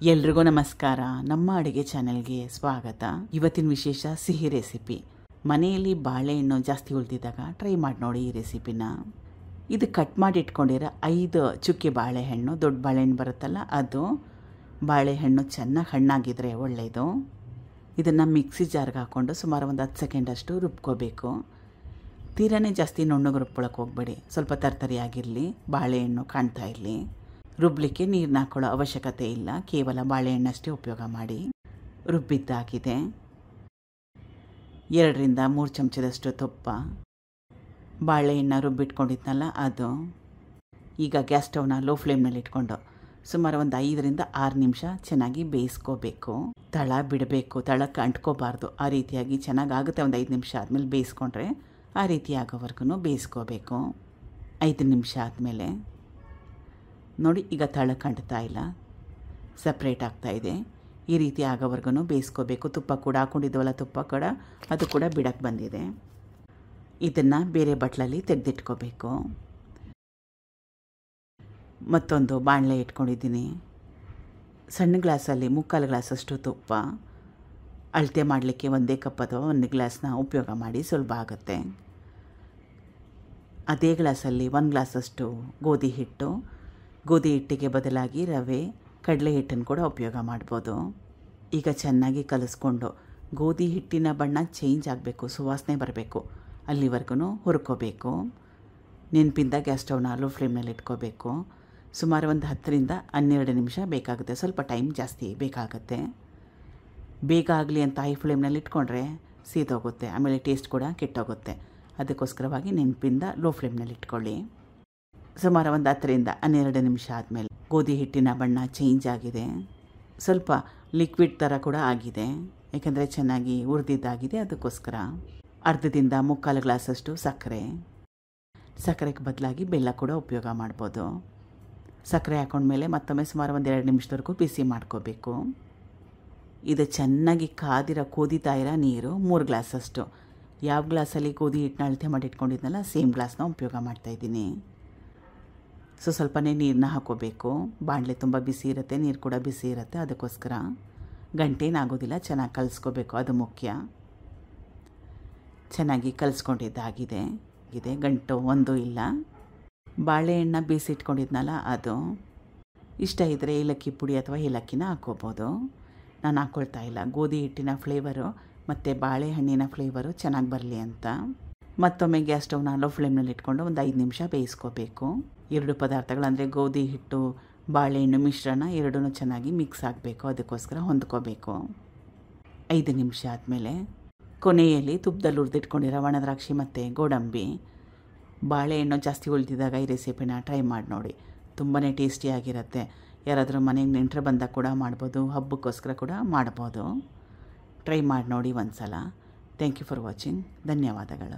ಎಲ್ರಿಗೂ ನಮಸ್ಕಾರ. ನಮ್ಮ ಅಡುಗೆ ಚಾನೆಲ್ಗೆ ಸ್ವಾಗತ. ಇವತ್ತಿನ ವಿಶೇಷ ಸಿಹಿ ರೆಸಿಪಿ. ಮನೆಯಲ್ಲಿ ಬಾಳೆಹಣ್ಣು ಜಾಸ್ತಿ ಉಳಿದಿದ್ದಾಗ ಟ್ರೈ ಮಾಡಿ ನೋಡಿ ಈ ರೆಸಿಪಿನ. ಇದು ಕಟ್ ಮಾಡಿ ಇಟ್ಕೊಂಡಿರೋ 5 ಚುಕ್ಕೆ ಬಾಳೆಹಣ್ಣು, ದೊಡ್ಡ ಬಾಳೆಹಣ್ಣು ಬರುತ್ತಲ್ಲ ಅದು. ಬಾಳೆಹಣ್ಣು ಚೆನ್ನಾಗಿ ಹಣ್ಣಾಗಿದ್ರೆ ಒಳ್ಳೆಯದು. ಇದನ್ನು ಮಿಕ್ಸಿ ಜಾರ್ಗೆ ಹಾಕ್ಕೊಂಡು ಸುಮಾರು ಒಂದು 10 ಸೆಕೆಂಡಷ್ಟು ರುಬ್ಕೋಬೇಕು. ತೀರನೇ ಜಾಸ್ತಿ ನುಣ್ಣಗೆ ರುಬ್ಕೊಳಕ್ಕೆ ಹೋಗಬೇಡಿ, ಸ್ವಲ್ಪ ತರ್ತರಿಯಾಗಿರಲಿ, ಬಾಳೆಹಣ್ಣು ಕಾಣ್ತಾ ಇರಲಿ. ರುಬ್ಬಲಿಕ್ಕೆ ನೀರನ್ನ ಹಾಕೊಳ್ಳೋ ಅವಶ್ಯಕತೆ ಇಲ್ಲ, ಕೇವಲ ಬಾಳೆಹಣ್ಣಷ್ಟೇ ಉಪಯೋಗ ಮಾಡಿ. ರುಬ್ಬಿದ್ದಾಗಿದೆ. 2 ರಿಂದ 3 ಚಮಚದಷ್ಟು ತುಪ್ಪ, ಬಾಳೆಹಣ್ಣ ರುಬ್ಬಿಟ್ಕೊಂಡಿದ್ನಲ್ಲ ಅದು. ಈಗ ಗ್ಯಾಸ್ ಸ್ಟವ್ನ ಲೋ ಫ್ಲೇಮ್ನಲ್ಲಿ ಇಟ್ಕೊಂಡು ಸುಮಾರು ಒಂದು 5 ರಿಂದ 6 ನಿಮಿಷ ಚೆನ್ನಾಗಿ ಬೇಯಿಸ್ಕೋಬೇಕು. ತಳ ಬಿಡಬೇಕು, ತಳಕ್ಕೆ ಅಂಟ್ಕೋಬಾರ್ದು. ಆ ರೀತಿಯಾಗಿ ಚೆನ್ನಾಗಾಗುತ್ತೆ. ಒಂದು 5 ನಿಮಿಷ ಆದಮೇಲೆ ಬೇಯಿಸ್ಕೊಂಡ್ರೆ ಆ ರೀತಿ ಆಗೋವರೆಗೂ ಬೇಯಿಸ್ಕೋಬೇಕು. 5 ನಿಮಿಷ ಆದಮೇಲೆ ನೋಡಿ, ಈಗ ತಳಕ್ಕೆ ಅಂಟ್ತಾ ಇಲ್ಲ, ಸಪ್ರೇಟ್ ಆಗ್ತಾಯಿದೆ. ಈ ರೀತಿ ಆಗೋವರೆಗೂ ಬೇಯಿಸ್ಕೋಬೇಕು. ತುಪ್ಪ ಕೂಡ ಹಾಕ್ಕೊಂಡಿದ್ದವಲ್ಲ, ತುಪ್ಪ ಕೂಡ ಅದು ಕೂಡ ಬಿಡಕ್ಕೆ ಬಂದಿದೆ. ಇದನ್ನು ಬೇರೆ ಬಟ್ಲಲ್ಲಿ ತೆಗೆದಿಟ್ಕೋಬೇಕು. ಮತ್ತೊಂದು ಬಾಣಲೆ ಇಟ್ಕೊಂಡಿದ್ದೀನಿ. ಸಣ್ಣ ಗ್ಲಾಸಲ್ಲಿ 3/4 ಗ್ಲಾಸಷ್ಟು ತುಪ್ಪ. ಅಳತೆ ಮಾಡಲಿಕ್ಕೆ 1 ಕಪ್ ಅಥವಾ 1 ಗ್ಲಾಸ್ನ ಉಪಯೋಗ ಮಾಡಿ, ಸುಲಭ ಆಗುತ್ತೆ. ಅದೇ ಗ್ಲಾಸಲ್ಲಿ 1 ಗ್ಲಾಸಷ್ಟು ಗೋಧಿ ಹಿಟ್ಟು. ಗೋಧಿ ಹಿಟ್ಟಿಗೆ ಬದಲಾಗಿ ರವೆ, ಕಡಲೆ ಹಿಟ್ಟನ್ನು ಕೂಡ ಉಪಯೋಗ ಮಾಡ್ಬೋದು. ಈಗ ಚೆನ್ನಾಗಿ ಕಲಿಸ್ಕೊಂಡು ಗೋಧಿ ಹಿಟ್ಟಿನ ಬಣ್ಣ ಚೇಂಜ್ ಆಗಬೇಕು, ಸುವಾಸನೆ ಬರಬೇಕು, ಅಲ್ಲಿವರೆಗೂ ಹುರ್ಕೋಬೇಕು. ನೆನಪಿಂದ ಗ್ಯಾಸ್ ಸ್ಟವ್ನ ಲೋ ಫ್ಲೇಮ್ನಲ್ಲಿ ಇಟ್ಕೋಬೇಕು. ಸುಮಾರು ಒಂದು 10 ರಿಂದ 12 ನಿಮಿಷ ಬೇಕಾಗುತ್ತೆ, ಸ್ವಲ್ಪ ಟೈಮ್ ಜಾಸ್ತಿ ಬೇಕಾಗುತ್ತೆ. ಬೇಗ ಆಗಲಿ ಅಂತ ಹೈ ಫ್ಲೇಮ್ನಲ್ಲಿ ಇಟ್ಕೊಂಡ್ರೆ ಸೀದೋಗುತ್ತೆ, ಆಮೇಲೆ ಟೇಸ್ಟ್ ಕೂಡ ಕೆಟ್ಟೋಗುತ್ತೆ. ಅದಕ್ಕೋಸ್ಕರವಾಗಿ ನೆನಪಿಂದ ಲೋ ಫ್ಲೇಮ್ನಲ್ಲಿ ಇಟ್ಕೊಳ್ಳಿ. ಸುಮಾರು ಒಂದು 10 ರಿಂದ 12 ನಿಮಿಷ ಆದಮೇಲೆ ಗೋಧಿ ಹಿಟ್ಟಿನ ಬಣ್ಣ ಚೇಂಜ್ ಆಗಿದೆ, ಸ್ವಲ್ಪ ಲಿಕ್ವಿಡ್ ಥರ ಕೂಡ ಆಗಿದೆ, ಯಾಕೆಂದರೆ ಚೆನ್ನಾಗಿ ಹುರಿದಿದ್ದಾಗಿದೆ. ಅದಕ್ಕೋಸ್ಕರ ಅರ್ಧದಿಂದ 3/4 ಗ್ಲಾಸಷ್ಟು ಸಕ್ಕರೆಗೆ ಬದಲಾಗಿ ಬೆಲ್ಲ ಕೂಡ ಉಪಯೋಗ ಮಾಡ್ಬೋದು. ಸಕ್ಕರೆ ಹಾಕೊಂಡ್ಮೇಲೆ ಮತ್ತೊಮ್ಮೆ ಸುಮಾರು ಒಂದು 2 ನಿಮಿಷದವರೆಗೂ ಬಿಸಿ ಮಾಡ್ಕೋಬೇಕು. ಇದು ಚೆನ್ನಾಗಿ ಕುದೀತಾ ಇರೋ ನೀರು 3 ಗ್ಲಾಸಷ್ಟು. ಯಾವ ಗ್ಲಾಸಲ್ಲಿ ಗೋಧಿ ಹಿಟ್ಟನ್ನ ಅಳತೆ ಮಾಡಿ ಇಟ್ಕೊಂಡಿದ್ನಲ್ಲ ಸೇಮ್ ಗ್ಲಾಸ್ನ ಉಪಯೋಗ ಮಾಡ್ತಾಯಿದ್ದೀನಿ. ಸ್ವಲ್ಪನೇ ನೀರನ್ನ ಹಾಕೋಬೇಕು. ಬಾಣಲೆ ತುಂಬ ಬಿಸಿ ಇರುತ್ತೆ, ನೀರು ಕೂಡ ಬಿಸಿ ಇರುತ್ತೆ. ಅದಕ್ಕೋಸ್ಕರ ಗಂಟೇನಾಗೋದಿಲ್ಲ, ಚೆನ್ನಾಗಿ ಕಲಿಸ್ಕೋಬೇಕು, ಅದು ಮುಖ್ಯ. ಚೆನ್ನಾಗಿ ಕಲಿಸ್ಕೊಂಡಿದ್ದಾಗಿದೆ. ಗಂಟು ಒಂದು ಇಲ್ಲ. ಬಾಳೆಹಣ್ಣ ಬೇಯಿಸಿ ಇಟ್ಕೊಂಡಿದ್ನಲ್ಲ ಅದು. ಇಷ್ಟ ಇದ್ದರೆ ಏಲಕ್ಕಿ ಪುಡಿ ಅಥವಾ ಏಲಕ್ಕಿನ ಹಾಕ್ಕೋಬೋದು. ನಾನು ಹಾಕ್ಕೊಳ್ತಾ ಇಲ್ಲ, ಗೋಧಿ ಹಿಟ್ಟಿನ ಫ್ಲೇವರು ಮತ್ತು ಬಾಳೆಹಣ್ಣಿನ ಫ್ಲೇವರು ಚೆನ್ನಾಗಿ ಬರಲಿ ಅಂತ. ಮತ್ತೊಮ್ಮೆ ಗ್ಯಾಸ್ ಸ್ಟವ್ನ ಲೋ ಫ್ಲೇಮ್ನಲ್ಲಿ ಇಟ್ಕೊಂಡು ಒಂದು 5 ನಿಮಿಷ ಬೇಯಿಸ್ಕೋಬೇಕು. 2 ಪದಾರ್ಥಗಳು ಅಂದರೆ ಗೋಧಿ ಹಿಟ್ಟು, ಬಾಳೆಹಣ್ಣು ಮಿಶ್ರಣ ಎರಡೂ ಚೆನ್ನಾಗಿ ಮಿಕ್ಸ್ ಆಗಬೇಕು. ಅದಕ್ಕೋಸ್ಕರ ಹೊಂದ್ಕೋಬೇಕು. 5 ನಿಮಿಷ ಆದಮೇಲೆ ಕೊನೆಯಲ್ಲಿ ತುಪ್ಪದಲ್ಲಿ ಹುರಿದಿಟ್ಕೊಂಡಿರೋ ಒಣ ದ್ರಾಕ್ಷಿ ಮತ್ತು ಗೋಡಂಬಿ. ಬಾಳೆಹಣ್ಣು ಜಾಸ್ತಿ ಉಳಿದಿದ್ದಾಗ ಈ ರೆಸಿಪಿನ ಟ್ರೈ ಮಾಡಿ ನೋಡಿ, ತುಂಬಾ ಟೇಸ್ಟಿಯಾಗಿರುತ್ತೆ. ಯಾರಾದರೂ ಮನೆಗೆ ನೆಂಟರು ಬಂದಾಗ ಕೂಡ ಮಾಡ್ಬೋದು, ಹಬ್ಬಕ್ಕೋಸ್ಕರ ಕೂಡ ಮಾಡ್ಬೋದು. ಟ್ರೈ ಮಾಡಿ ನೋಡಿ ಒಂದು ಸಲ. Thank you for watching. ಧನ್ಯವಾದಗಳು.